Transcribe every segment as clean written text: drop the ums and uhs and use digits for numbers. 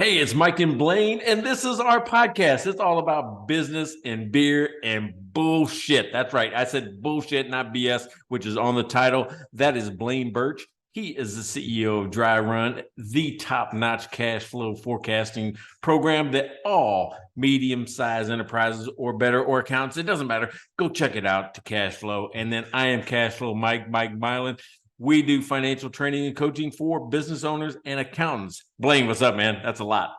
Hey, it's Mike and Blaine, and this is our podcast. It's all about business and beer and bullshit. That's right. I said bullshit, not BS, which is on the title. That is Blaine Birch. He is the CEO of Dry Run, the top-notch cash flow forecasting program that all medium-sized enterprises or better or accounts, it doesn't matter. Go check it out to cash flow. And then I am Cash Flow Mike Milan. We do financial training and coaching for business owners and accountants. Blaine, what's up, man? That's a lot.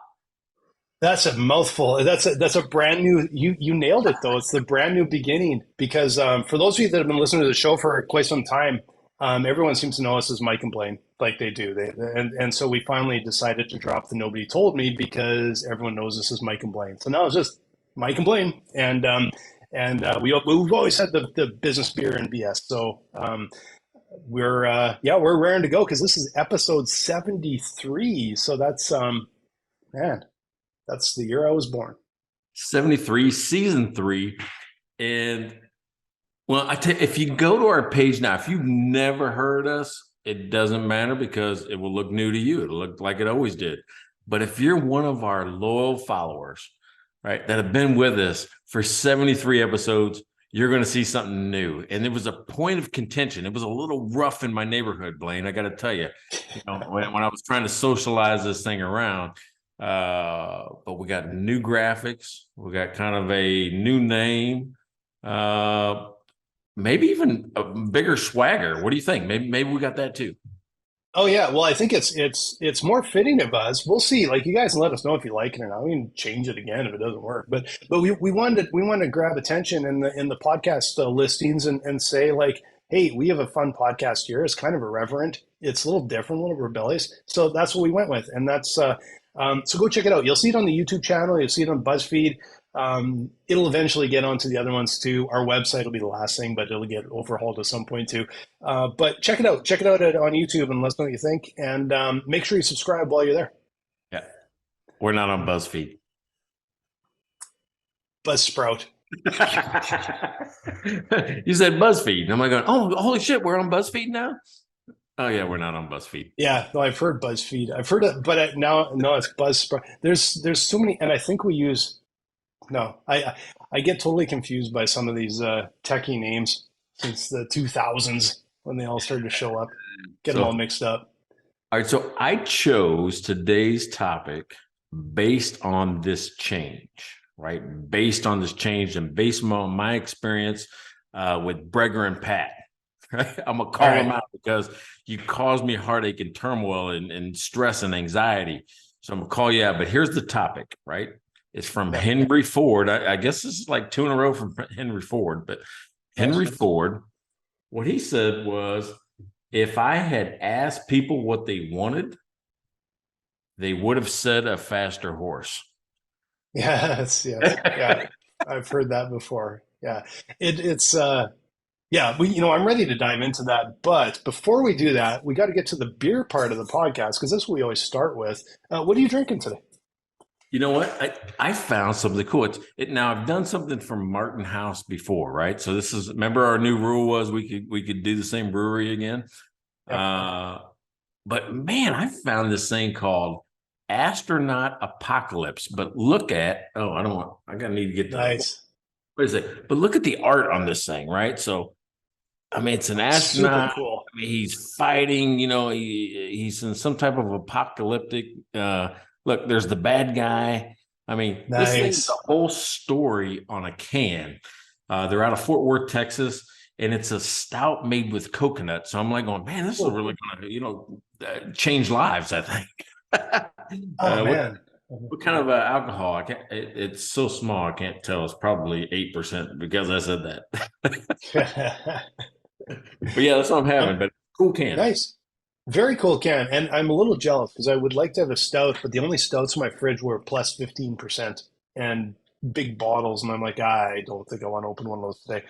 That's a mouthful. That's a brand new. You nailed it though. It's the brand new beginning because for those of you that have been listening to the show for quite some time, everyone seems to know us as Mike and Blaine, like they do. And so we finally decided to drop the nobody told me because everyone knows us as Mike and Blaine. So now it's just Mike and Blaine, we've always had the business beer and BS. So we're raring to go because this is episode 73. So that's man. That's the year I was born. 73, season 3. And well, if you go to our page now, if you've never heard us, it doesn't matter because it will look new to you. It'll look like it always did. But if you're one of our loyal followers, right, that have been with us for 73 episodes, you're going to see something new. And it was a point of contention. It was a little rough in my neighborhood, Blaine. I got to tell you, when I was trying to socialize this thing around. But we got new graphics. We got kind of a new name. Maybe even a bigger swagger. What do you think? Maybe we got that too. Oh yeah, well I think it's more fitting of us. We'll see. Like you guys let us know if you like it or not. We can change it again if it doesn't work. But we wanted to grab attention in the podcast listings and say like, hey, we have a fun podcast here. It's kind of irreverent. It's a little different, a little rebellious. So that's what we went with, and that's so go check it out. You'll see it on the YouTube channel. You'll see it on BuzzFeed. It'll eventually get onto the other ones too. Our website will be the last thing, but it'll get overhauled at some point too. But check it out. Check it out on YouTube and let us know what you think. And make sure you subscribe while you're there. Yeah, we're not on BuzzFeed. Buzzsprout. You said BuzzFeed. And I'm like going, oh, holy shit, we're on BuzzFeed now? Oh yeah, we're not on BuzzFeed. Yeah, no, I've heard BuzzFeed. I've heard it, but now no, it's Buzzsprout. There's so many, and I think we use no. I get totally confused by some of these techie names since the 2000s when they all started to show up. Get them all So, mixed up. all right, so I chose today's topic based on this change, right? Based on this change and based on my experience with Breger and Pat. Right? I'm gonna All call them right. out because you caused me heartache and turmoil and stress and anxiety. So I'm gonna call you out. But here's the topic, right? It's from Yeah. Henry Ford. I guess this is like 2 in a row from Henry Ford, but Nice. Henry Ford, what he said was, if I had asked people what they wanted, they would have said a faster horse. Yes. Yes. Yeah. I've heard that before. Yeah. It's yeah, I'm ready to dive into that. But before we do that, we got to get to the beer part of the podcast because that's what we always start with. What are you drinking today? You know what? I found something cool. Now I've done something from Martin House before, right? So this is, remember our new rule was we could do the same brewery again. Yep. Uh, but man, I found this thing called Astronaut Apocalypse. But look at, oh, I gotta need to get the, Nice. what is it? But look at the art on this thing, right? So I mean, it's an Super astronaut. cool. I mean, he's fighting. He's in some type of apocalyptic. Look, there's the bad guy. I mean, this thing's the Nice. whole story on a can. They're out of Fort Worth, Texas, and it's a stout made with coconut. So I'm like, going, man, this is Cool. really going to, change lives. I think. Oh What man. what kind of alcohol? I can't. It's so small, I can't tell. It's probably 8% because I said that. But yeah, that's what I'm Um, having. But cool can. nice. Very cool can. And I'm a little jealous because I would like to have a stout, but the only stouts in my fridge were plus 15% and big bottles. And I'm like, I don't think I want to open one of those today.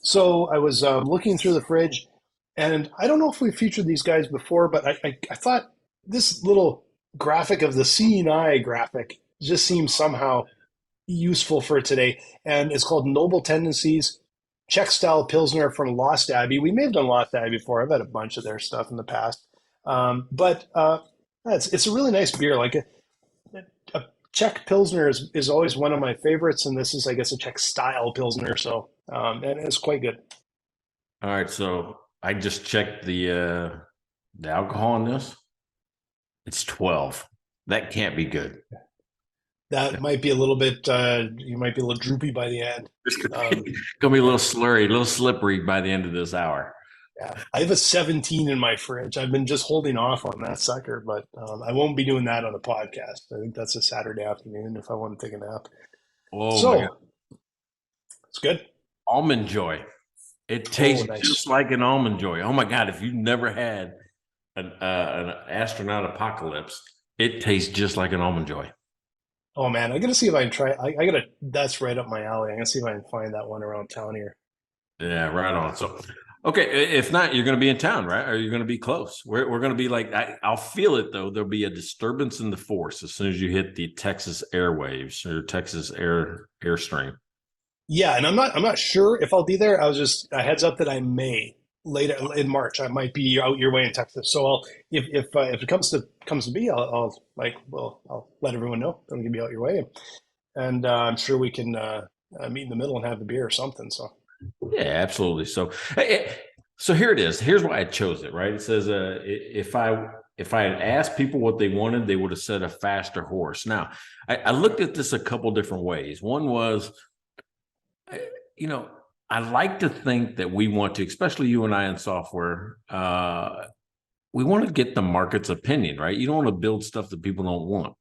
So I was looking through the fridge, and I don't know if we featured these guys before, but I thought this little graphic of the seeing eye graphic just seems somehow useful for today. And it's called Noble Tendencies Czech style Pilsner from Lost Abbey. We may have done Lost Abbey before. I've had a bunch of their stuff in the past. But it's a really nice beer. Like Czech Pilsner is always one of my favorites, and this is, I guess, a Czech style Pilsner. So, and it's quite good. All right, so I just checked the alcohol in this. It's 12. That can't be good. That might be a little bit, you might be a little droopy by the end. It's Um, gonna be a little slurry, a little slippery by the end of this hour. yeah, I have a 17 in my fridge. I've been just holding off on that sucker, but I won't be doing that on a podcast. I think that's a Saturday afternoon if I want to take a nap. Oh my God. So it's good. Almond Joy. It Oh, tastes nice. just like an almond joy. Oh my God. If you've never had an astronaut apocalypse, it tastes just like an almond joy. Oh man, I gotta see if I can try. I gotta. That's right up my alley. I'm gonna see if I can find that one around town here. Yeah, right on. So, okay. If not, you're going to be in town, right? Or you're going to be close. We're going to be like, I'll feel it though. There'll be a disturbance in the force as soon as you hit the Texas airwaves or Texas airstream. Yeah, and I'm not sure if I'll be there. I was just a heads up that I may later in March. I might be out your way in Texas. So I'll if it comes to be, I'll let everyone know that I'm gonna be out your way, and I'm sure we can meet in the middle and have the beer or something. So Yeah, absolutely. So, so here it is. Here's why I chose it. Right? It says, if I had asked people what they wanted, they would have said a faster horse. Now, I looked at this a couple different ways. One was, you know, I like to think that we want to, especially you and I in software, we want to get the market's opinion, right? You don't want to build stuff that people don't want.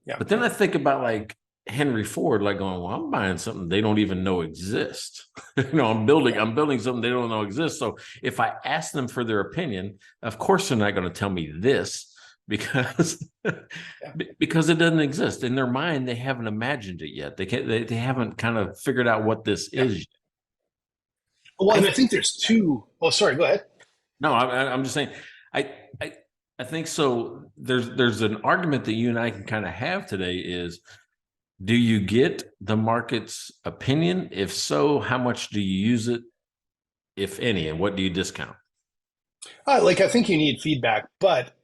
yeah, But then I think about like Henry Ford, like going, well, I'm buying something they don't even know exists. I'm building something they don't know exists. So if I ask them for their opinion, of course they're not going to tell me this because yeah. because it doesn't exist in their mind. They haven't imagined it yet. They haven't kind of figured out what this Yeah. is. Well, I and I think there's two. Oh, sorry. Go ahead. No, I'm just saying. I, I I think so. There's an argument that you and I can kind of have today is, do you get the market's opinion? If so, how much do you use it, if any, and what do you discount? I think you need feedback, but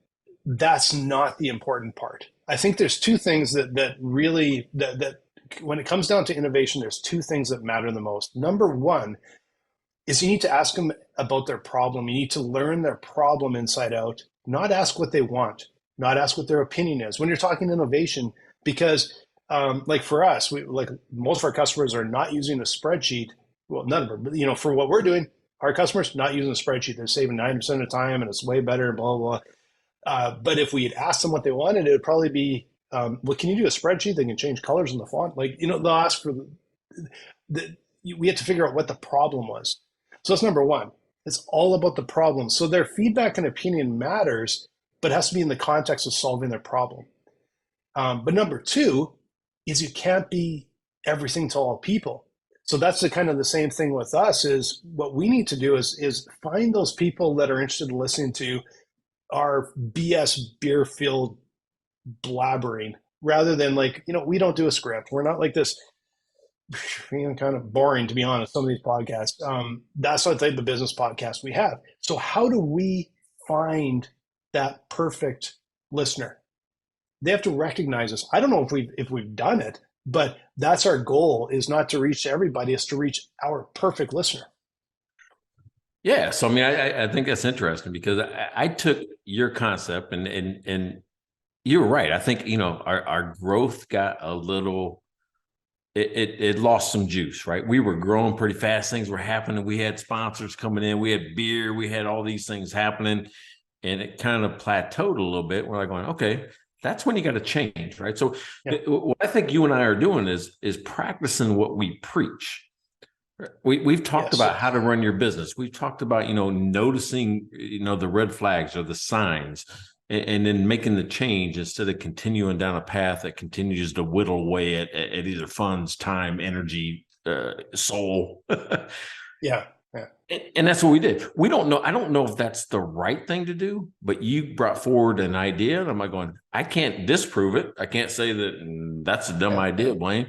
that's not the important part. I think there's two things that really that when it comes down to innovation, there's two things that matter the most. Number one is you need to ask them about their problem. You need to learn their problem inside out, not ask what they want, not ask what their opinion is when you're talking innovation, because like for us, we like most of our customers are not using a spreadsheet. Well, none of them, but for what we're doing, our customers not using a spreadsheet. They're saving 9% of the time and it's way better, blah, blah, blah. But if we had asked them what they wanted, it would probably be, well, can you do a spreadsheet? They can change colors in the font. They'll ask for we had to figure out what the problem was. So that's number one. It's all about the problem. So their feedback and opinion matters, but it has to be in the context of solving their problem. But number two is you can't be everything to all people. So that's the kind of the same thing with us is what we need to do is find those people that are interested in listening to our BS beer filled blabbering rather than we don't do a script. We're not like this, kind of boring, to be honest, some of these podcasts. That's not the type of business podcast we have. So how do we find that perfect listener? They have to recognize us. I don't know if we've done it, but that's our goal, is not to reach everybody, it's to reach our perfect listener. Yeah, so I mean, I think that's interesting because I took your concept and you're right. I think our growth got a little. It lost some juice, right? We were growing pretty fast. Things were happening. We had sponsors coming in. We had beer. We had all these things happening, and it kind of plateaued a little bit. We're like going, okay, that's when you got to change, right? So Yeah. what I think you and I are doing is practicing what we preach. We've talked Yes. about how to run your business. We've talked about noticing the red flags or the signs, and then making the change instead of continuing down a path that continues to whittle away at either funds, time, energy, soul. Yeah. And that's what we did. We don't know. I don't know if that's the right thing to do, but you brought forward an idea, and I'm like going, I can't disprove it. I can't say that that's a dumb idea, Blaine.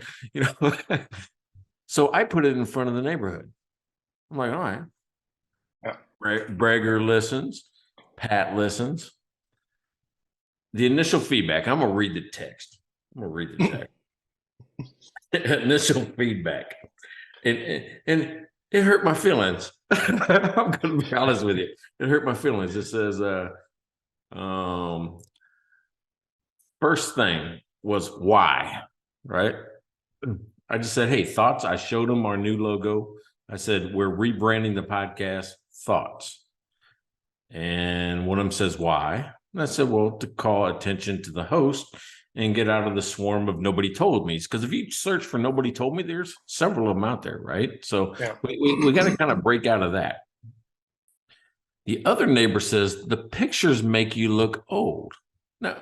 So I put it in front of the neighborhood. I'm like, all right. Yeah. Brager listens. Pat listens. The initial feedback, I'm going to read the text. I'm gonna read the text. Initial feedback, and it hurt my feelings. I'm gonna be honest with you. It hurt my feelings. It says, first thing was why, right? I just said, hey, thoughts. I showed them our new logo. I said, we're rebranding the podcast, thoughts. And one of them says, why? And I said, well, to call attention to the host and get out of the swarm of nobody told me. Because if you search for nobody told me, there's several of them out there, right? So Yeah. we got to kind of break out of that. The other neighbor says, the pictures make you look old. No.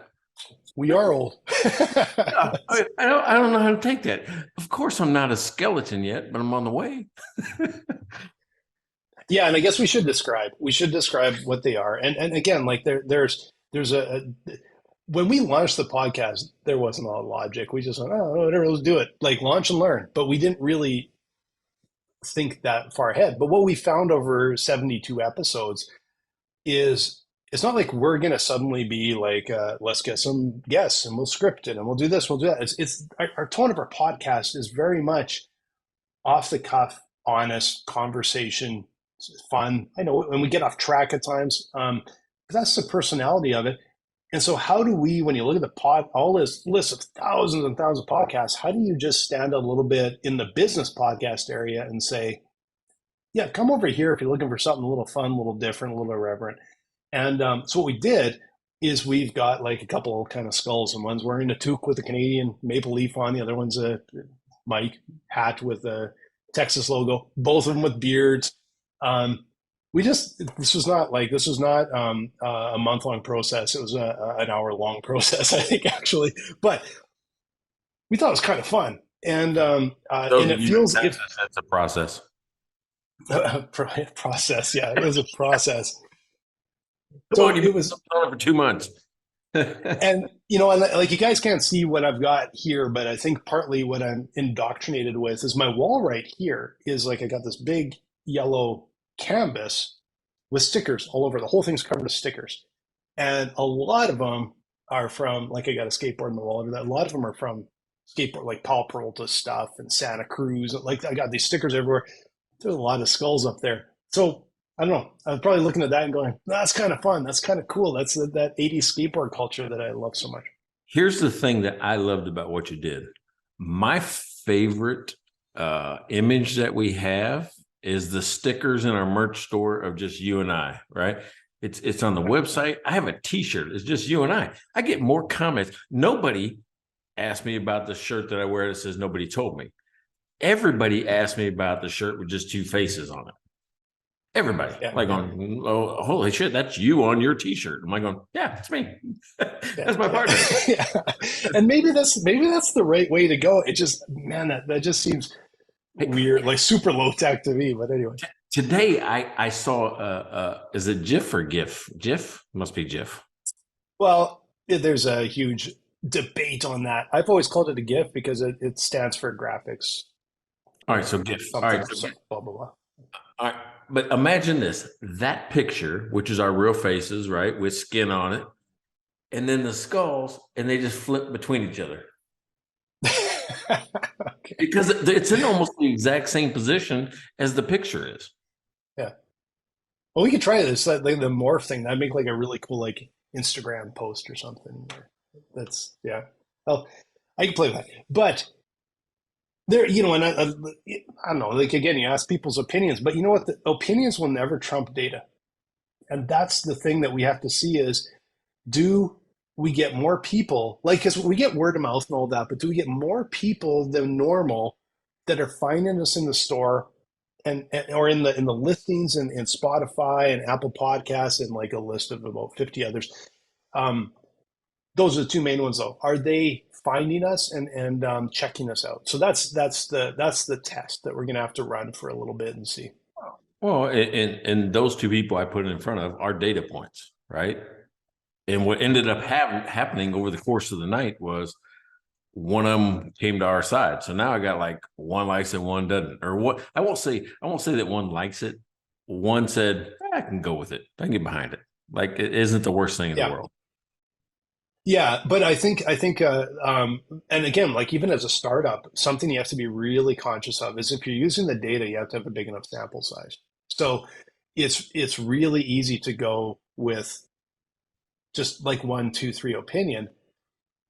We are old. I don't know how to take that. Of course, I'm not a skeleton yet, but I'm on the way. Yeah, and I guess we should describe what they are. And again, like there's a when we launched the podcast, there wasn't a lot of logic. We just went, oh, whatever, let's do it. Like launch and learn. But we didn't really think that far ahead. But what we found over 72 episodes is it's not like we're going to suddenly be like, let's get some guests and we'll script it and we'll do this, we'll do that. It's our tone of our podcast is very much off the cuff, honest conversation, fun. I know, and we get off track at times, but that's the personality of it. And so how do we, when you look at the all this list of thousands and thousands of podcasts, how do you just stand out a little bit in the business podcast area and say, yeah, come over here if you're looking for something a little fun, a little different, a little irreverent. And so what we did is we've got like a couple kind of skulls, and one's wearing a toque with a Canadian maple leaf on, the other one's a Mike hat with a Texas logo, both of them with beards. This was not a month-long process. It was an hour-long process, I think, actually. But we thought it was kind of fun, and it feels that's a process. Process, yeah, it was a process. So it was for 2 months. And and like you guys can't see what I've got here, but I think partly what I'm indoctrinated with is my wall right here is like I got this big yellow canvas with stickers all over. The whole thing's covered with stickers, and a lot of them are from, like, I got a skateboard in the wall over that. A lot of them are from skateboard, like Paul Peralta stuff and Santa Cruz. Like I got these stickers everywhere. There's a lot of skulls up there. So I don't know. I was probably looking at that and going, that's kind of fun. That's kind of cool. That's that 80s skateboard culture that I love so much. Here's the thing that I loved about what you did. My favorite image that we have is the stickers in our merch store of just you and I, right? It's on the website. I have a t-shirt. It's just you and I get more comments. Nobody asked me about the shirt that I wear that says nobody told me. Everybody asked me about the shirt with just two faces on it. Everybody, oh, holy shit, that's you on your t-shirt. Am I going, yeah, it's me. That's my partner. Yeah. And maybe that's the right way to go. It just, man, that just seems weird, like super low tech to me. But anyway. Today I saw is it GIF or GIF? GIF? Must be GIF. Well, there's a huge debate on that. I've always called it a GIF because it stands for graphics. All right, so GIF. All right, so blah blah blah. All right, but imagine this: that picture, which is our real faces, right, with skin on it, and then the skulls, and they just flip between each other. Okay. Because it's in almost the exact same position as the picture is. Yeah. Well, we could try this, like the morph thing. That'd make like a really cool like Instagram post or something. That's Well, I can play with that, but. There, and I don't know, like, again, you ask people's opinions, but you know what? The opinions will never trump data. And that's the thing that we have to see is, do we get more people, like, because we get word of mouth and all that, but do we get more people than normal that are finding us in the store and or in the listings in Spotify and Apple Podcasts and like a list of about 50 others? Those are the two main ones, though. Are they finding us and checking us out? So that's the test that we're going to have to run for a little bit and see. Well, and those two people I put in front of are data points, right? And what ended up happening over the course of the night was one of them came to our side. So now I got like one likes it, one doesn't. Or what? I won't say that one likes it. One said, I can go with it. I can get behind it. Like, it isn't the worst thing in the world. Yeah, but and again, like even as a startup, something you have to be really conscious of is if you're using the data, you have to have a big enough sample size. So it's really easy to go with just like one, two, three opinion.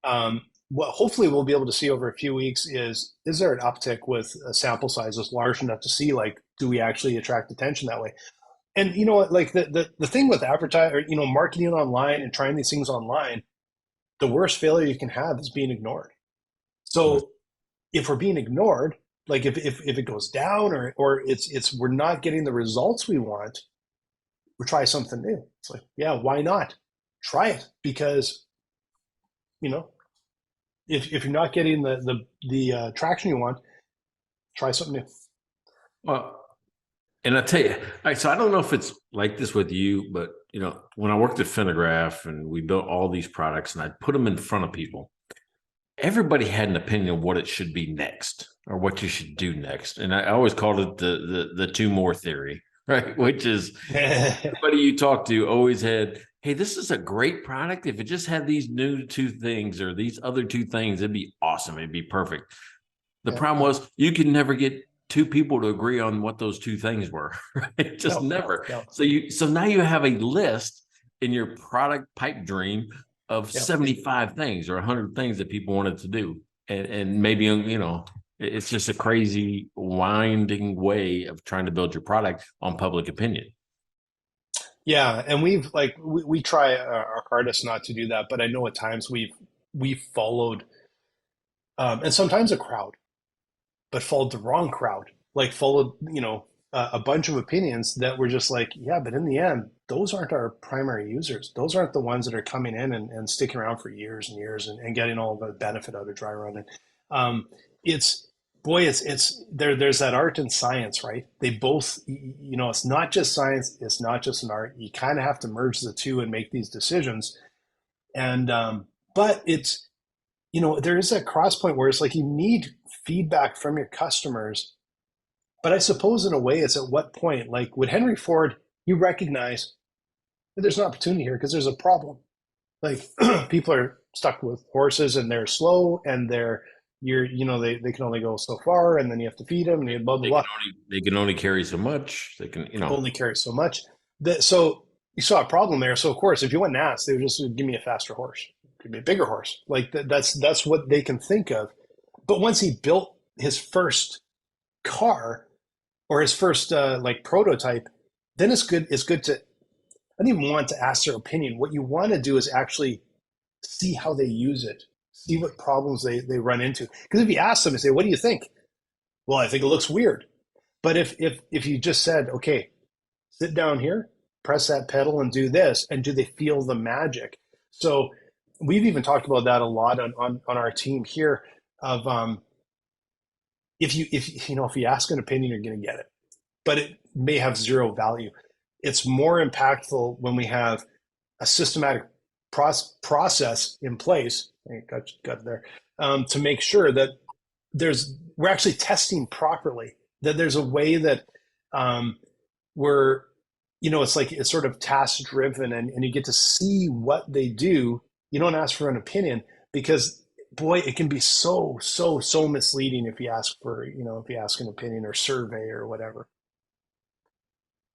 What hopefully we'll be able to see over a few weeks is there an uptick with a sample size that's large enough to see like do we actually attract attention that way? And you know what, like the thing with advertising or marketing online and trying these things online, the worst failure you can have is being ignored. So if we're being ignored, like if it goes down or it's we're not getting the results we want, we try something new. It's like, yeah, why not? Try it because you know if you're not getting the traction you want, try something new. Well, and I tell you, so I don't know if it's like this with you, but when I worked at Finnegraph and we built all these products and I put them in front of people, everybody had an opinion of what it should be next or what you should do next. And I always called it the two more theory, right? Which is everybody you talk to always had, hey, this is a great product. If it just had these new two things or these other two things, it'd be awesome. It'd be perfect. The Yeah. problem was you could never get two people to agree on what those two things were, right? Just No, never. no. So now you have a list in your product pipe dream of Yeah. 75 things or 100 things that people wanted to do. And maybe, it's just a crazy winding way of trying to build your product on public opinion. Yeah, and we try our hardest not to do that, but I know at times we've followed and sometimes a crowd, but followed the wrong crowd. Like followed, a bunch of opinions that were just like, yeah, but in the end, those aren't our primary users. Those aren't the ones that are coming in and sticking around for years and years and getting all the benefit out of dry run. And it's boy, it's there's that art and science, right? They both, it's not just science, it's not just an art. You kind of have to merge the two and make these decisions. And but it's there is that cross point where it's like you need feedback from your customers. But I suppose in a way, it's at what point, like with Henry Ford, you recognize that there's an opportunity here because there's a problem. Like people are stuck with horses and they're slow and they can only go so far and then you have to feed them and you blah blah blah. They can only carry so much. They can, Only carry so much. So you saw a problem there. So of course, if you went and asked, they would just give me a faster horse, give me a bigger horse. Like that's what they can think of. But once he built his first car or his first like prototype, then it's good. It's good to. I don't even want to ask their opinion. What you want to do is actually see how they use it, see what problems they run into. Because if you ask them and say, "What do you think?" Well, I think it looks weird. But if you just said, "Okay, sit down here, press that pedal, and do this," and do they feel the magic? So we've even talked about that a lot on our team here. Of if you ask an opinion, you're going to get it, but it may have zero value. It's more impactful when we have a systematic process in place. I got there to make sure that we're actually testing properly. That there's a way that we're it's like it's sort of task driven and you get to see what they do. You don't ask for an opinion because boy, it can be so misleading if you ask for if you ask an opinion or survey or whatever.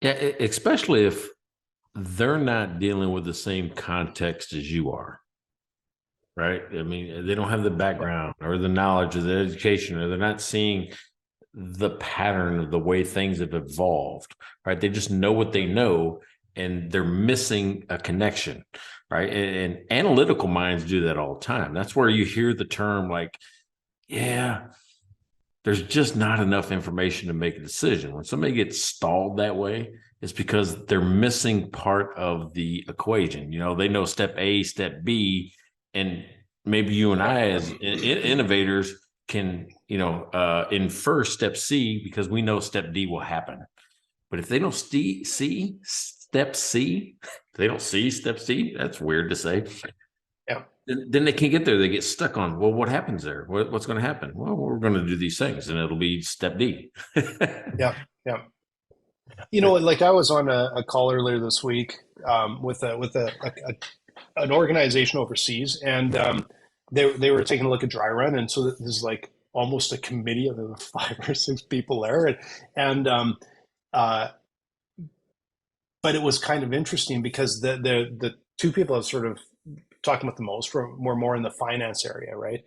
Yeah, especially if they're not dealing with the same context as you are, right? I mean, they don't have the Yeah. background or the knowledge or the education, or they're not seeing the pattern of the way things have evolved, right? They just know what they know and they're missing a connection, right? And analytical minds do that all the time. That's where you hear the term like, yeah, there's just not enough information to make a decision. When somebody gets stalled that way, it's because they're missing part of the equation. They know step A, step B, and maybe you and I, as innovators, can infer step C because we know step D will happen. But if they don't see step C, they don't see step C. That's weird to say. Yeah. Then they can't get there. They get stuck on, well, what happens there? What's going to happen? Well, we're going to do these things, and it'll be step D. Yeah. Yeah. Like I was on a call earlier this week with a an organization overseas, and they were taking a look at dry run, and so this is like almost a committee of the 5 or 6 people there, and uh, but it was kind of interesting because the 2 people I was sort of talking about the most were more in the finance area, right?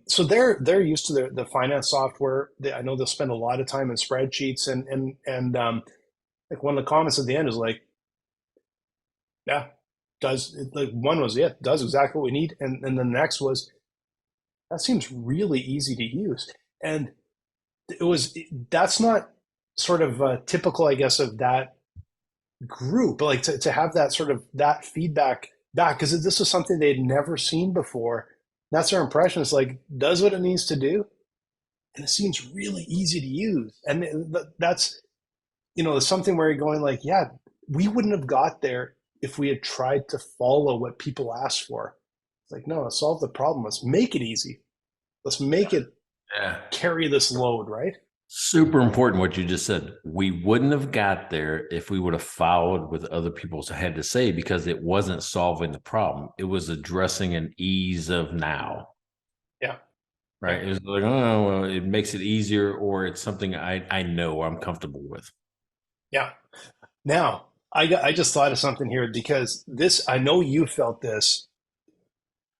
So they're used to the finance software. I know they'll spend a lot of time in spreadsheets, and like one of the comments at the end is like, yeah, does like one was, yeah, does exactly what we need, and the next was, that seems really easy to use, and it was, that's not sort of typical, I guess, of that group, but like to have that sort of that feedback back, because this was something they'd never seen before. That's their impression. It's like, does what it needs to do, and it seems really easy to use, and that's, something where you're going like, yeah, we wouldn't have got there if we had tried to follow what people asked for. It's like, no, let's solve the problem. Let's make it easy. Let's make it carry this load, right? Super important what you just said. We wouldn't have got there if we would have followed what other people had to say, because it wasn't solving the problem. It was addressing an ease of now. Yeah. Right. It was like, oh, well, it makes it easier, or it's something I know I'm comfortable with. Yeah. Now, I just thought of something here, because this, I know you felt this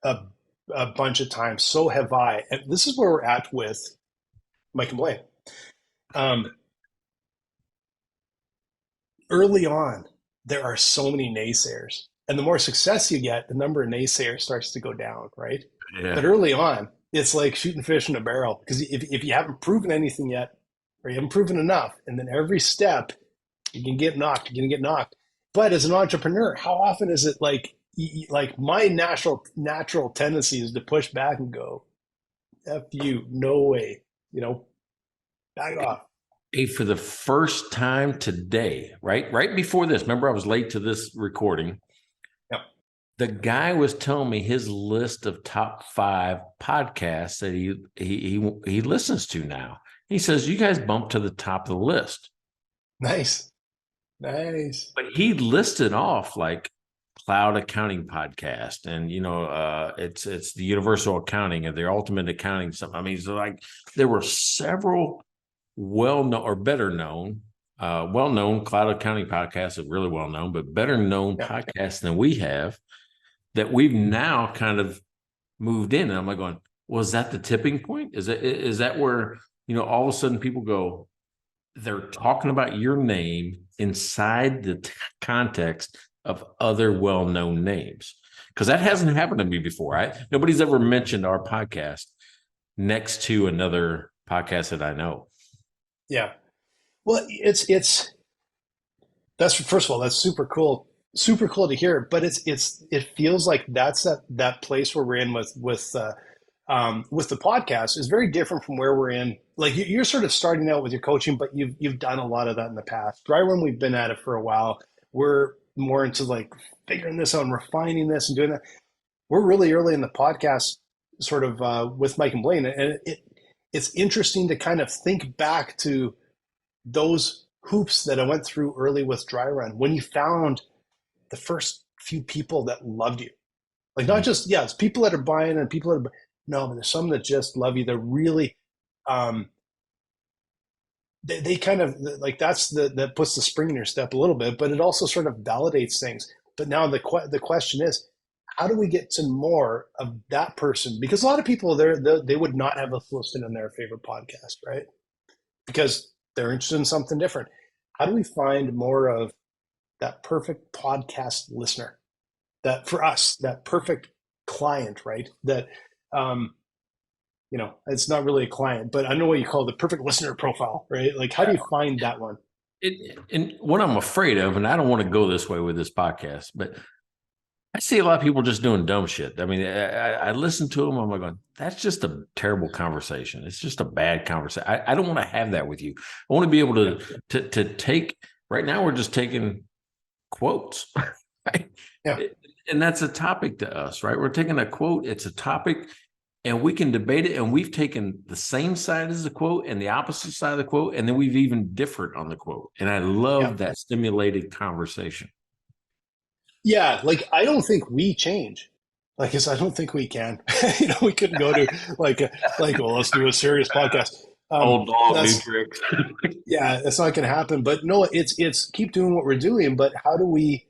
a, a bunch of times. So have I. And this is where we're at with Mike Blaine. Early on, there are so many naysayers. And the more success you get, the number of naysayers starts to go down, right? Yeah. But early on, it's like shooting fish in a barrel, because if you haven't proven anything yet, or you haven't proven enough, and then every step you can get knocked, you're going to get knocked. But as an entrepreneur, how often is it like my natural tendency is to push back and go, F you, no way, back off. Hey, for the first time today, right before this, remember I was late to this recording. Yep. The guy was telling me his list of top 5 podcasts that he listens to now. He says, you guys bumped to the top of the list. Nice. But he listed off like Cloud Accounting Podcast, and it's the Universal Accounting and the Ultimate Accounting. Something. I mean, so like there were several well-known or better-known, well-known Cloud Accounting podcasts, are really well-known, but better-known podcasts than we have, that we've now kind of moved in. And I'm like going, well, is that the tipping point? Is that where, all of a sudden people go, they're talking about your name inside the context of other well-known names? Because that hasn't happened to me before. Nobody's ever mentioned our podcast next to another podcast that I know. Yeah. Well, that's, first of all, that's super cool to hear. But it feels like that's that place where we're in with the podcast is very different from where we're in. Like you're sort of starting out with your coaching, but you've done a lot of that in the past. Dry Run, we've been at it for a while. We're more into like figuring this out and refining this and doing that. We're really early in the podcast, sort of with Mike and Blaine, and it's interesting to kind of think back to those hoops that I went through early with Dry Run, when you found the first few people that loved you. Like not just, it's people that are buying and people that are, no, but there's some that just love you. They're really, they kind of like, that puts the spring in your step a little bit, but it also sort of validates things. But now the question is, how do we get to more of that person? Because a lot of people they would not have us listed in their favorite podcast, right? Because they're interested in something different. How do we find more of that perfect podcast listener? That for us, that perfect client, right? That it's not really a client, but I know what you call the perfect listener profile, right? Like, how do you find that one? And what I'm afraid of, and I don't want to go this way with this podcast, but I see a lot of people just doing dumb shit. I mean, I listen to them. I'm like going, that's just a terrible conversation. It's just a bad conversation. I don't want to have that with you. I want to be able to take, right now we're just taking quotes, right? Yeah. And that's a topic to us, right? We're taking a quote. It's a topic and we can debate it. And we've taken the same side as the quote and the opposite side of the quote. And then we've even differed on the quote. And I love that stimulated conversation. Yeah, like I don't think we change. Like, 'cause I don't think we can. We couldn't go to like well, let's do a serious podcast. Old dog, new That's tricks. yeah, that's not going to happen. But no, it's keep doing what we're doing. But how do we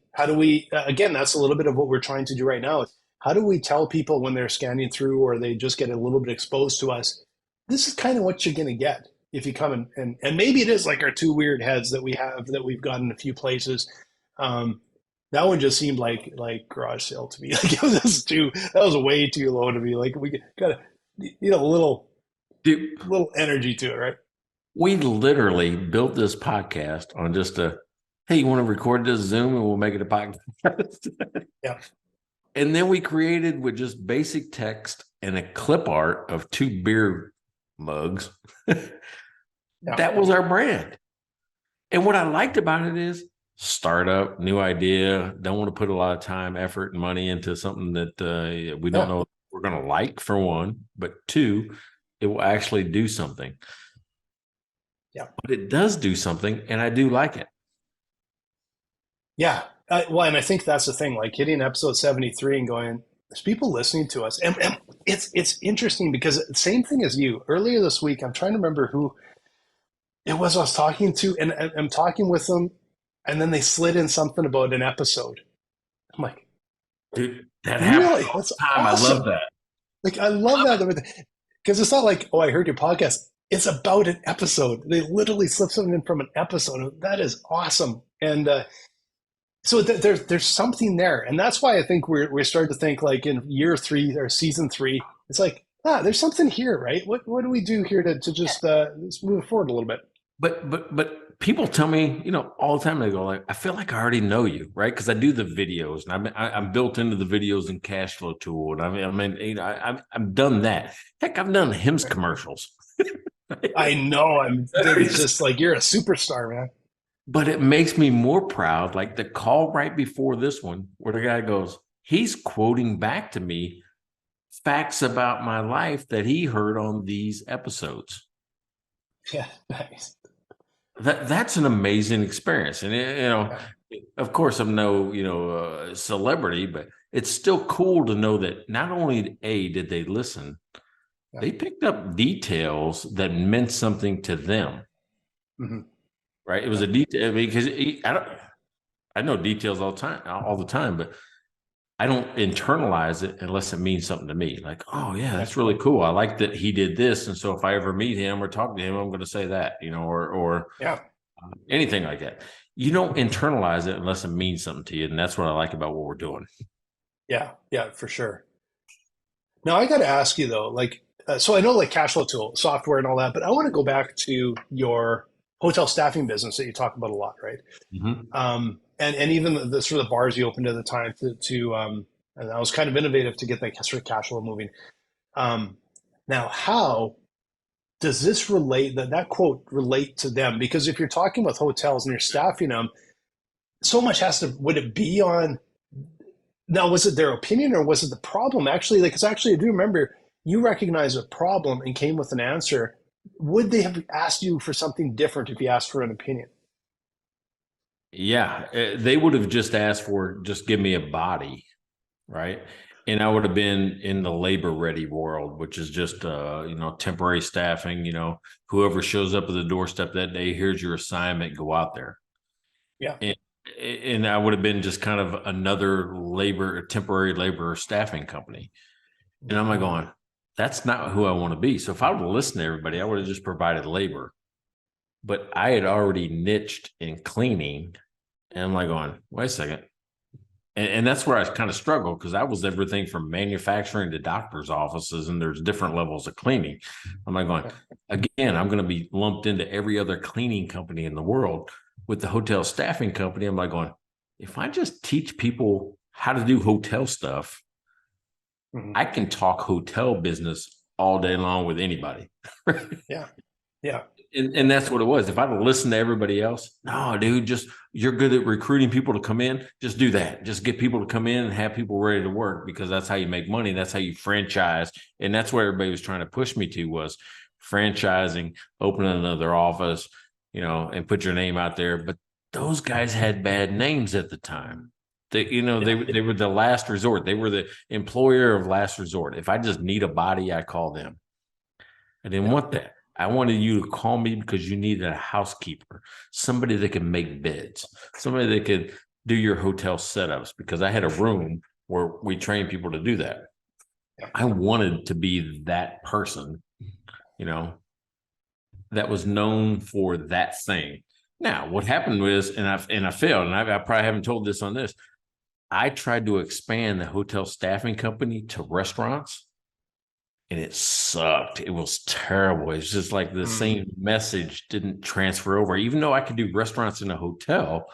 again? That's a little bit of what we're trying to do right now. How do we tell people when they're scanning through or they just get a little bit exposed to us? This is kind of what you're going to get if you come and maybe it is like our two weird heads that we have that we've gotten a few places. Um, that one just seemed like garage sale to me. Like it was just too that was way too low to me. Like we got to a Dude, little energy to it, right? we literally built this podcast on just a, hey, you want to record this Zoom and we'll make it a podcast? Yeah. And then we created with just basic text and a clip art of two beer mugs. Yeah. That was our brand. And what I liked about it is startup, new idea, don't want to put a lot of time, effort, and money into something that we don't know if we're going to like, for one, but two, it will actually do something. Yeah. But it does do something, and I do like it. Yeah. Well, and I think that's the thing, like hitting episode 73 and going, there's people listening to us. And it's interesting because same thing as you. Earlier this week, I'm trying to remember who it was I was talking to, and I'm talking with them, and then they slid in something about an episode. I'm like, Dude, that really? happens all That's the time. awesome. I love that. Like, I love that. Because it's not like, oh, I heard your podcast. It's about an episode. They literally slip something in from an episode. That is awesome. And so there's something there. And that's why I think we're starting to think like in year 3 or season 3, it's like, there's something here, right? What do we do here to just let's move forward a little bit? But people tell me, all the time, they go like, I feel like I already know you, right? Because I do the videos, and I'm built into the videos and cash flow tool, and I've done that. Heck, I've done Hims commercials. I know. It's just like you're a superstar, man. But it makes me more proud. Like the call right before this one, where the guy goes, he's quoting back to me facts about my life that he heard on these episodes. Yeah, nice. That's an amazing experience, and of course, I'm no celebrity, but it's still cool to know that not only did they listen, they picked up details that meant something to them. Mm-hmm. Right? It was a detail because I know details all the time, but I don't internalize it unless it means something to me. Like, oh yeah, that's really cool. I like that he did this, and so if I ever meet him or talk to him, I'm going to say that, or anything like that. You don't internalize it unless it means something to you, and that's what I like about what we're doing. Yeah, for sure. Now I got to ask you though, like, so I know like cash flow tool software and all that, but I want to go back to your hotel staffing business that you talk about a lot, right? Mm-hmm. And even the sort of bars you opened at the time and that was kind of innovative to get that sort of cash flow moving. Now, how does this relate, that quote relate to them? Because if you're talking with hotels and you're staffing them, so much would it be on, now, was it their opinion or was it the problem? Actually, like, because actually I do remember you recognized a problem and came with an answer. Would they have asked you for something different if you asked for an opinion? Yeah, they would have just asked for just give me a body, right? And I would have been in the labor ready world, which is just temporary staffing. Whoever shows up at the doorstep that day, here's your assignment, go out there. Yeah. And I would have been just kind of another temporary labor staffing company. And I'm like going, that's not who I want to be. So if I would have listened to everybody, I would have just provided labor. But I had already niched in cleaning. And I'm like going, wait a second. And that's where I kind of struggle because I was everything from manufacturing to doctor's offices, and there's different levels of cleaning. I'm like going, again, I'm going to be lumped into every other cleaning company in the world. With the hotel staffing company, I'm like going, if I just teach people how to do hotel stuff, I can talk hotel business all day long with anybody. Yeah. And that's what it was. If I'd listened to everybody else, no, dude, you're good at recruiting people to come in. Just do that. Just get people to come in and have people ready to work because that's how you make money. That's how you franchise. And that's what everybody was trying to push me to was franchising, opening another office, and put your name out there. But those guys had bad names at the time. They were the last resort. They were the employer of last resort. If I just need a body, I call them. I didn't want that. I wanted you to call me because you needed a housekeeper, somebody that could make beds, somebody that could do your hotel setups, because I had a room where we train people to do that. I wanted to be that person, that was known for that thing. Now, what happened was, and I failed, and I probably haven't told this on this. I tried to expand the hotel staffing company to restaurants, and it sucked. It was terrible. It's just like the same message didn't transfer over. Even though I could do restaurants in a hotel,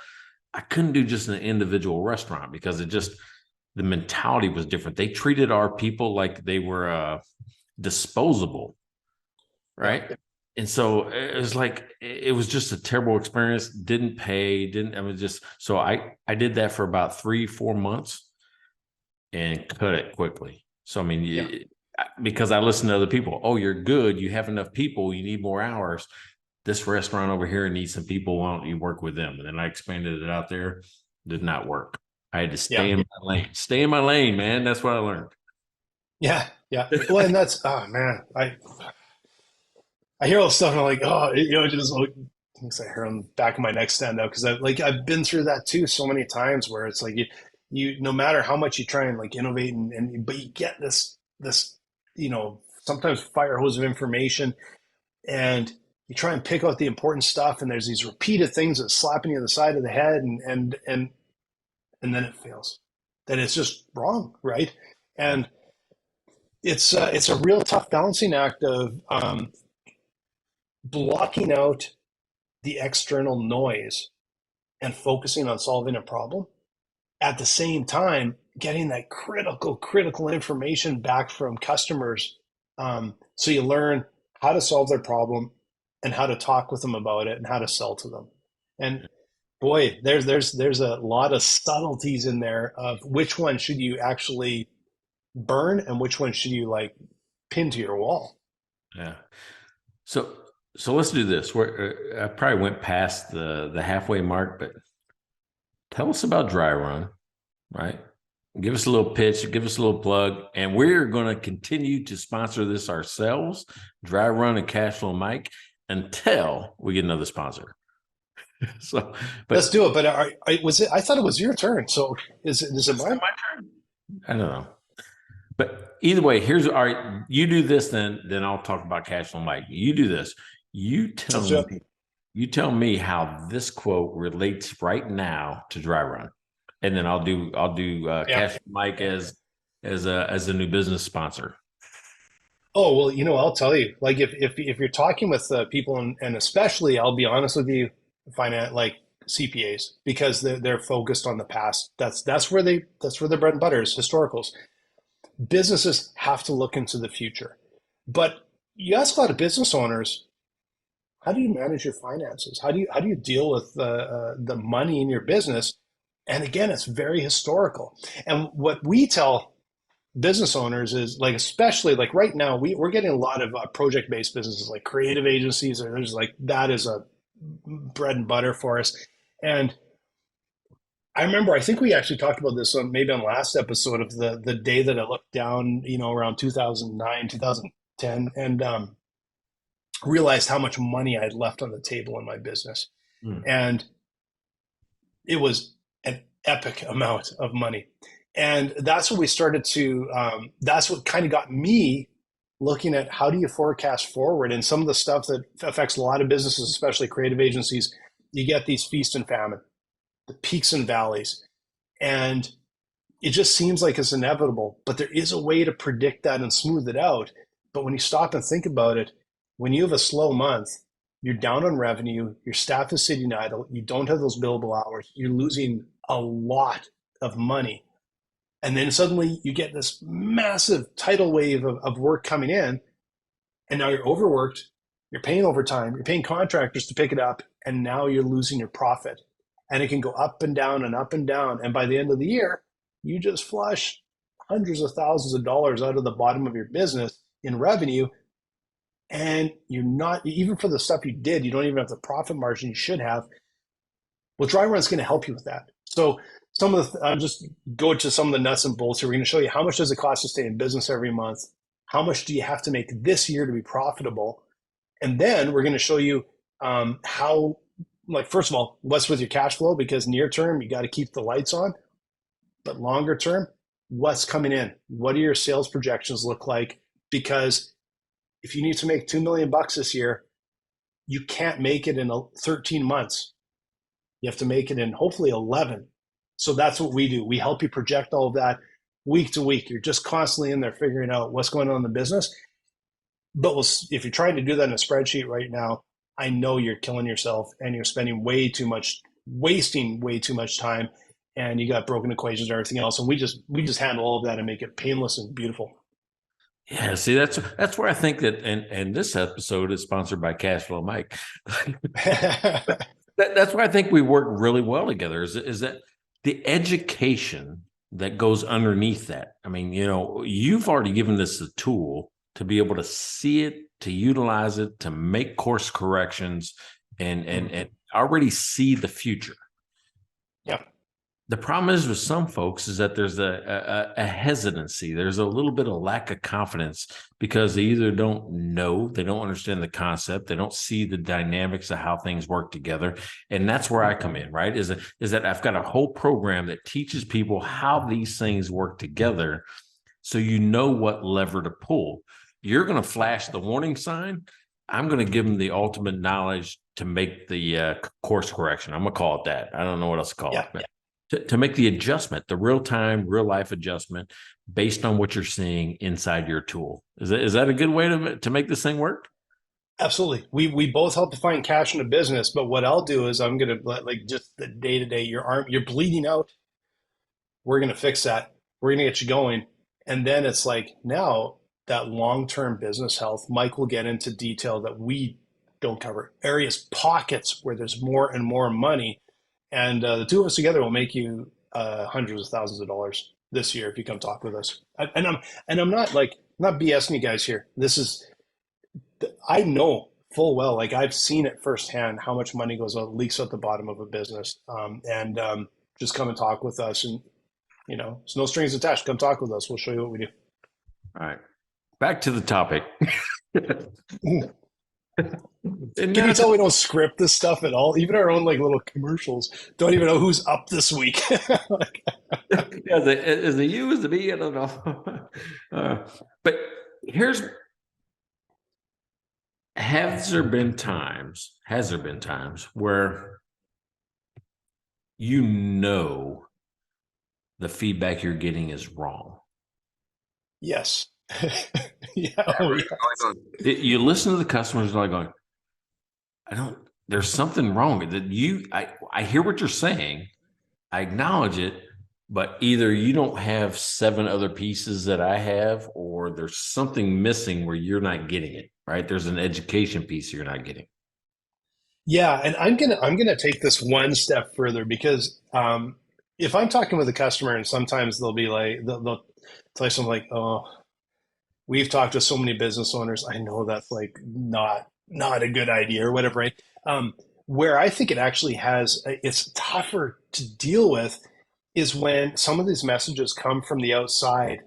I couldn't do just an individual restaurant because the mentality was different. They treated our people like they were disposable, right? And so it was just a terrible experience. Didn't pay, so I did that for about 3-4 months and cut it quickly. So, I mean, because I listened to other people. Oh, you're good. You have enough people. You need more hours. This restaurant over here needs some people. Why don't you work with them? And then I expanded it out there. Did not work. I had to stay in my lane. Stay in my lane, man. That's what I learned. Yeah. Well, and that's, oh man, I hear all this stuff and I'm like, oh, just like things I hear on the back of my neck stand up because I've been through that too so many times where it's like you no matter how much you try and like innovate but you get this sometimes fire hose of information and you try and pick out the important stuff and there's these repeated things that slapping you on the side of the head and then it fails. Then it's just wrong, right? And it's a real tough balancing act of blocking out the external noise and focusing on solving a problem at the same time getting that critical information back from customers, so you learn how to solve their problem and how to talk with them about it and how to sell to them. And boy, there's a lot of subtleties in there of which one should you actually burn and which one should you like pin to your wall. Yeah. So let's do this. I probably went past the halfway mark, but tell us about Dry Run, right? Give us a little pitch, give us a little plug, and we're going to continue to sponsor this ourselves, Dry Run and Cashflow Mike, until we get another sponsor. So, let's do it. But I thought it was your turn. So is it mine? My turn? I don't know. But either way, all right, you do this, then I'll talk about Cashflow Mike. You do this. You tell me how this quote relates right now to Dry Run, and then I'll do Cashflow Mike as a new business sponsor. Oh well, I'll tell you. Like if you're talking with people and especially, I'll be honest with you, finance like CPAs because they're focused on the past. That's where their bread and butter is, historicals. Businesses have to look into the future, but you ask a lot of business owners, how do you manage your finances? How do you deal with the money in your business? And again, it's very historical. And what we tell business owners is like, especially like right now, we're getting a lot of project-based businesses like creative agencies, or there's like that is a bread and butter for us. And I remember, I think we actually talked about this maybe on last episode of the day that I looked down, around 2009, 2010, and realized how much money I had left on the table in my business. And it was an epic amount of money. And that's what we started to, that's what kind of got me looking at how do you forecast forward, and some of the stuff that affects a lot of businesses, especially creative agencies. You get these feast and famine, the peaks and valleys, and it just seems like it's inevitable, but there is a way to predict that and smooth it out. But when you stop and think about it, when you have a slow month, you're down on revenue, your staff is sitting idle, you don't have those billable hours, you're losing a lot of money. And then suddenly you get this massive tidal wave of work coming in, and now you're overworked, you're paying overtime, you're paying contractors to pick it up, and now you're losing your profit. And it can go up and down and up and down. And by the end of the year, you just flush hundreds of thousands of dollars out of the bottom of your business in revenue. And you're not, even for the stuff you did, you don't even have the profit margin you should have. Well, Dry Run's going to help you with that. So I'll just go to some of the nuts and bolts here. We're going to show you how much does it cost to stay in business every month? How much do you have to make this year to be profitable? And then we're going to show you how, like, first of all, what's with your cash flow? Because near term, you got to keep the lights on. But longer term, what's coming in? What do your sales projections look like? Because if you need to make $2 million this year, you can't make it in 13 months. You have to make it in hopefully 11. So that's what we do. We help you project all of that week to week. You're just constantly in there figuring out what's going on in the business. But if you're trying to do that in a spreadsheet right now, I know you're killing yourself and you're spending wasting way too much time, and you got broken equations and everything else. And we just handle all of that and make it painless and beautiful. Yeah, see, that's where I think that, and this episode is sponsored by Cashflow Mike. That's why I think we work really well together. Is that the education that goes underneath that? I mean, you've already given this a tool to be able to see it, to utilize it, to make course corrections, and already see the future. Yeah. The problem is with some folks is that there's a hesitancy. There's a little bit of lack of confidence because they either don't know, they don't understand the concept, they don't see the dynamics of how things work together. And that's where I come in, right? Is that I've got a whole program that teaches people how these things work together so you know what lever to pull. You're going to flash the warning sign. I'm going to give them the ultimate knowledge to make the course correction. I'm going to call it that. I don't know what else to call it. But to make the adjustment, the real-time, real-life adjustment based on what you're seeing inside your tool. Is that a good way to make this thing work? Absolutely. We both help to find cash in the business, but what I'll do is I'm going to, like, just the day-to-day, you're bleeding out. We're going to fix that. We're going to get you going. And then it's like, now that long-term business health, Mike will get into detail that we don't cover. Areas, pockets where there's more and more money. And the two of us together will make you hundreds of thousands of dollars this year if you come talk with us. I'm not BSing you guys here. I know full well, like, I've seen it firsthand how much money leaks out the bottom of a business. Just come and talk with us, and it's no strings attached. Come talk with us. We'll show you what we do. All right, back to the topic. Can you tell we don't script this stuff at all? Even our own little commercials don't even know who's up this week. Is the you, is the me? I don't know. But has there been times where the feedback you're getting is wrong? Yes. Yeah. You listen to the customers and they're going, there's something wrong with it. I hear what you're saying. I acknowledge it, but either you don't have 7 other pieces that I have, or there's something missing where you're not getting it, right? There's an education piece you're not getting. Yeah. And I'm gonna take this one step further, because if I'm talking with a customer and sometimes they'll be like, they'll tell you something like, oh, we've talked to so many business owners. I know that's not a good idea or whatever, right? Where I think it actually it's tougher to deal with is when some of these messages come from the outside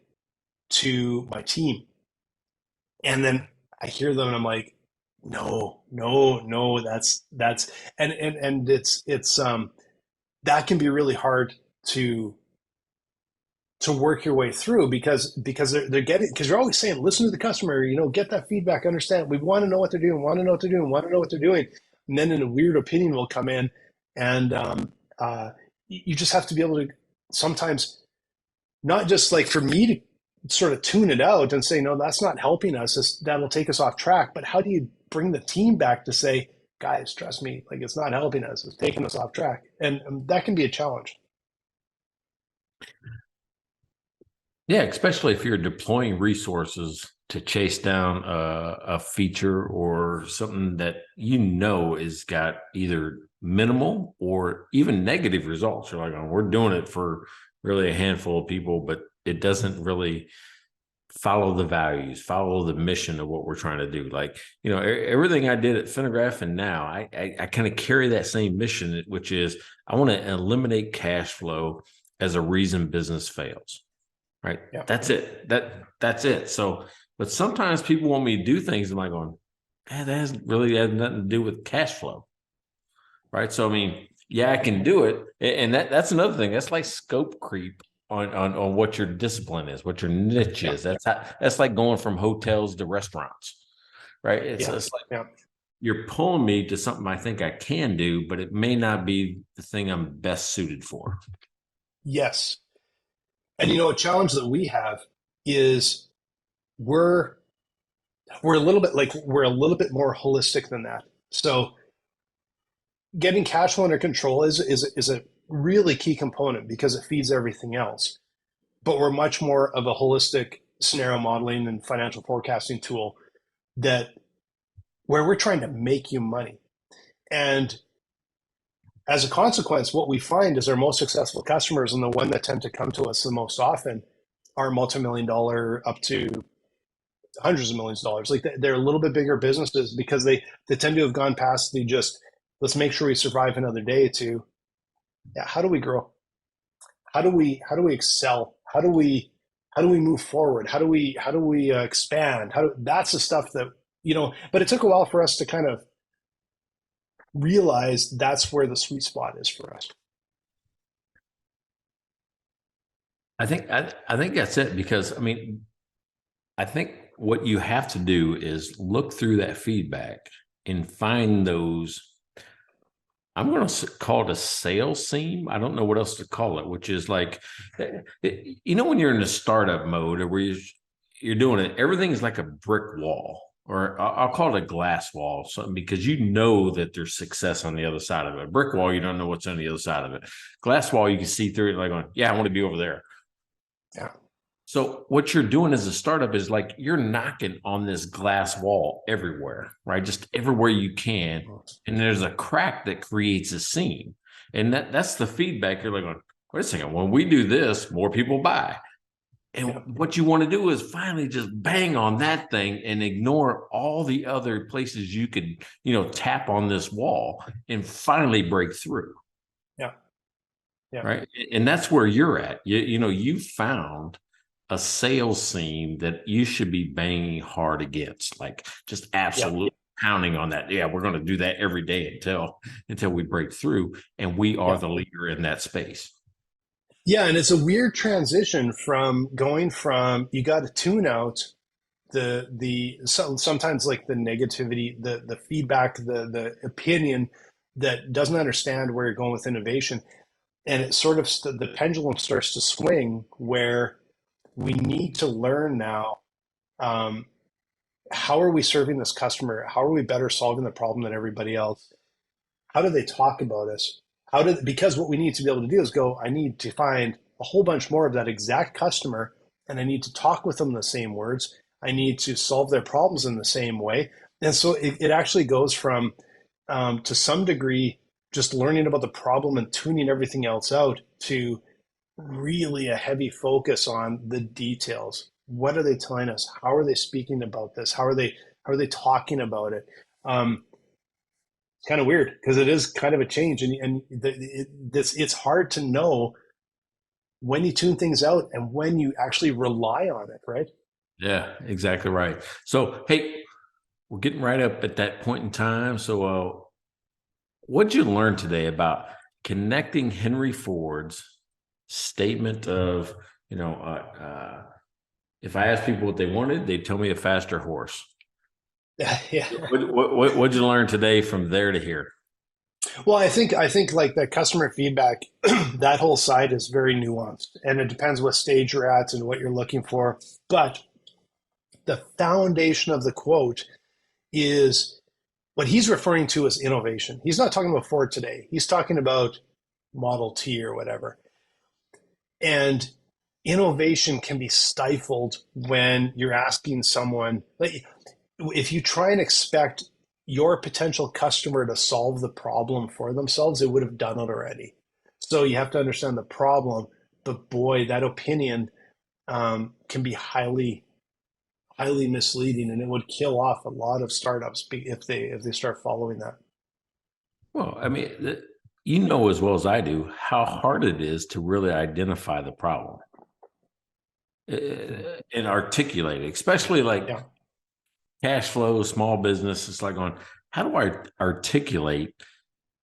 to my team. And then I hear them and I'm like, no, that's, and it's that can be really hard to work your way through, because they're getting, because you're always saying, listen to the customer, get that feedback, understand. We want to know what they're doing, want to know what they're doing, want to know what they're doing. And then a weird opinion will come in, and you just have to be able to sometimes, not just for me to sort of tune it out and say, no, that's not helping us, that'll take us off track. But how do you bring the team back to say, guys, trust me, it's not helping us, it's taking us off track? And that can be a challenge. Yeah, especially if you're deploying resources to chase down a feature or something that is got either minimal or even negative results. You're like, oh, we're doing it for really a handful of people, but it doesn't really follow the values, follow the mission of what we're trying to do. Everything I did at Finnegraph and now, I kind of carry that same mission, which is I want to eliminate cash flow as a reason business fails. Right. Yeah. That's it. That's it. So, but sometimes people want me to do things. I'm like going, man, that has nothing to do with cash flow. Right. So, I mean, yeah, I can do it. And that's another thing. That's like scope creep on what your discipline is, what your niche Yeah. is. That's like going from hotels to restaurants. Right. It's like Yeah. you're pulling me to something I think I can do, but it may not be the thing I'm best suited for. Yes. And a challenge that we have is we're we're a little bit more holistic than that. So getting cash flow under control is a really key component because it feeds everything else. But we're much more of a holistic scenario modeling and financial forecasting tool that where we're trying to make you money. And as a consequence, what we find is our most successful customers and the one that tend to come to us the most often are multi-million dollar up to hundreds of millions of dollars. Like they're a little bit bigger businesses because they tend to have gone past the just let's make sure we survive another day to how do we grow? How do we excel? How do we move forward? How do we expand? That's the stuff that but it took a while for us to kind of realize that's where the sweet spot is for us. I think that's it because I mean I think what you have to do is look through that feedback and find those. I'm going to call it a sales seam. I don't know what else to call it, which is like, when you're in a startup mode or where you're doing it, everything is like a brick wall, or I'll call it a glass wall, something because that there's success on the other side of it. A brick wall, you don't know what's on the other side of it. Glass wall, you can see through it, like going, yeah, I want to be over there. Yeah. So what you're doing as a startup is like you're knocking on this glass wall everywhere, right? Just everywhere you can. And there's a crack that creates a seam. And that's the feedback. You're like, wait a second, when we do this, more people buy. And what you want to do is finally just bang on that thing and ignore all the other places you could, tap on this wall and finally break through. Yeah. Yeah. Right. And that's where you're at. You found a sales seam that you should be banging hard against, like just absolutely pounding on that. Yeah, we're going to do that every day until we break through, and we are the leader in that space. Yeah, and it's a weird transition from going from you got to tune out sometimes like the negativity, the feedback, the opinion that doesn't understand where you're going with innovation, and it sort of the pendulum starts to swing where we need to learn now, how are we serving this customer? How are we better solving the problem than everybody else? How do they talk about us? Because what we need to be able to do is go, I need to find a whole bunch more of that exact customer, and I need to talk with them the same words. I need to solve their problems in the same way. And so it actually goes from, to some degree, just learning about the problem and tuning everything else out to really a heavy focus on the details. What are they telling us? How are they speaking about this? How are they talking about it? It's kind of weird because it is kind of a change, and it's hard to know when you tune things out and when you actually rely on it, right? Yeah, exactly right. So, hey, we're getting right up at that point in time. So, what'd you learn today about connecting Henry Ford's statement of, if I asked people what they wanted, they'd tell me a faster horse. Yeah. What'd you learn today from there to here? Well, I think like the customer feedback, that whole side is very nuanced, and it depends what stage you're at and what you're looking for. But the foundation of the quote is what he's referring to as innovation. He's not talking about Ford today. He's talking about Model T or whatever. And innovation can be stifled when you're asking someone, like, if you try and expect your potential customer to solve the problem for themselves, they would have done it already. So you have to understand the problem. But boy, that opinion can be highly, highly misleading, and it would kill off a lot of startups if they start following that. Well, I mean, you know as well as I do how hard it is to really identify the problem and articulate it, especially like Yeah. cash flow, small business. It's like going, how do I articulate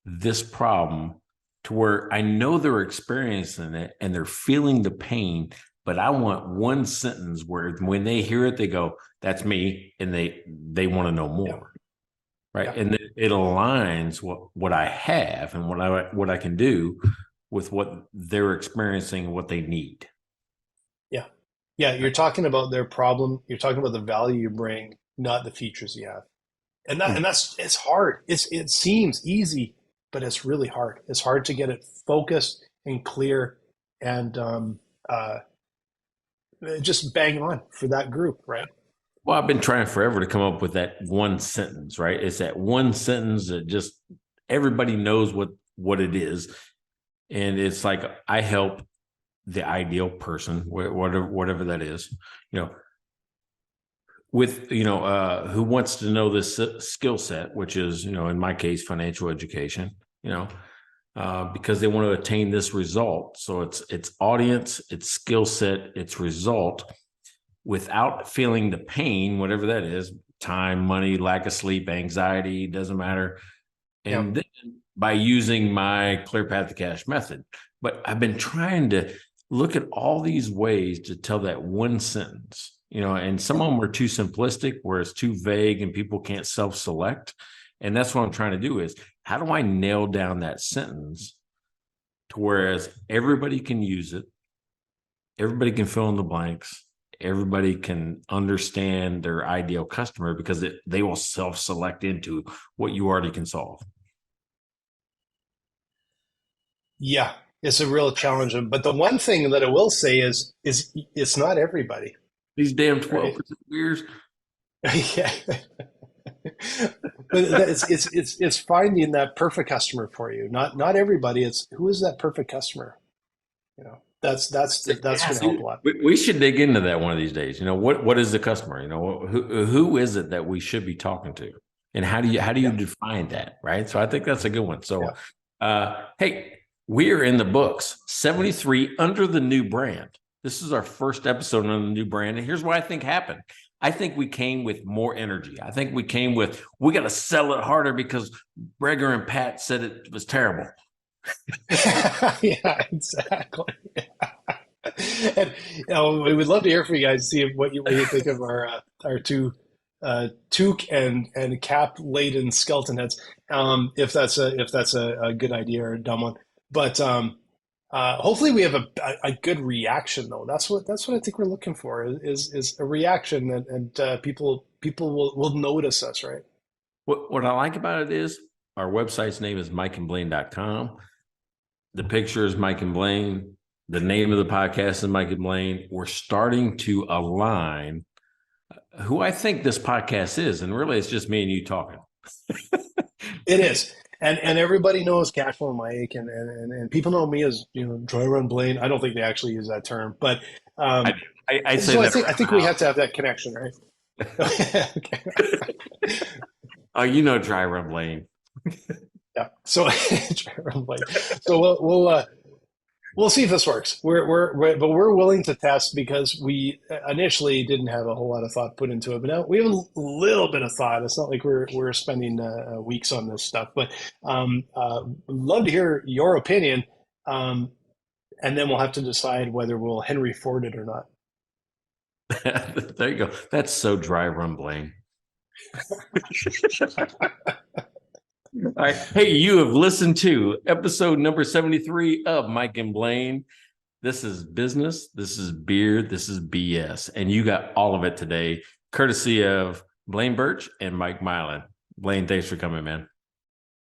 this problem to where I know they're experiencing it and they're feeling the pain, but I want one sentence where when they hear it, they go, "That's me," and they want to know more, right? Yeah. And it aligns what I have and what I can do with what they're experiencing, what they need. Yeah. Yeah. You're talking about their problem. You're talking about the value you bring, not the features you have. And that's, it's hard. It seems easy, but it's really hard. It's hard to get it focused and clear and just bang on for that group, right? Well, I've been trying forever to come up with that one sentence, right? It's that one sentence that just everybody knows what it is. And it's like I help the ideal person, whatever that is, you know, with who wants to know this skill set, which is, in my case, financial education, because they want to attain this result. So it's audience, it's skill set, it's result, without feeling the pain, whatever that is, time, money, lack of sleep, anxiety, doesn't matter. And then by using my clear path to cash method. But I've been trying to look at all these ways to tell that one sentence, and some of them are too simplistic, where it's too vague and people can't self-select. And that's what I'm trying to do is, how do I nail down that sentence to whereas everybody can use it, everybody can fill in the blanks, everybody can understand their ideal customer, because they will self-select into what you already can solve. Yeah, it's a real challenge. But the one thing that I will say is it's not everybody, These damn 12% right? beers. Yeah. But it's finding that perfect customer for you. Not everybody. It's who is that perfect customer? That's going to help a lot. We should dig into that one of these days. What is the customer? Who is it that we should be talking to, and how do you Yeah, define that, right? So I think that's a good one. So, yeah. hey, we're in the books 73 under the new brand. This is our first episode on the new brand, and here's what I think happened. I think we came with more energy. I think we came with, we got to sell it harder because Breger and Pat said it was terrible. Yeah, exactly. And we would love to hear from you guys, see what you think of our two toque and cap laden skeleton heads. If that's a good idea or a dumb one, but hopefully we have a good reaction though. That's what I think we're looking for is a reaction, and people will notice us, right? What I like about it is our website's name is mikeandblaine.com. The picture is Mike and Blaine. The name of the podcast is Mike and Blaine. We're starting to align who I think this podcast is. And really, it's just me and you talking. It is. And everybody knows Cashflow Mike, and people know me as Dry Run Blaine. I don't think they actually use that term, but I say so that I think we have to have that connection, right? Okay. Oh, Dry Run Blaine. Yeah. So Dry Run Blaine. So we'll see if this works. But we're willing to test because we initially didn't have a whole lot of thought put into it, but now we have a little bit of thought. It's not like we're spending weeks on this stuff, but love to hear your opinion, and then we'll have to decide whether we'll Henry Ford it or not. There you go. That's so Dry Run Blaine. All right. Hey, you have listened to episode number 73 of Mike and Blaine. This is business. This is beer. This is BS. And you got all of it today, courtesy of Blaine Birch and Mike Milan. Blaine, thanks for coming, man.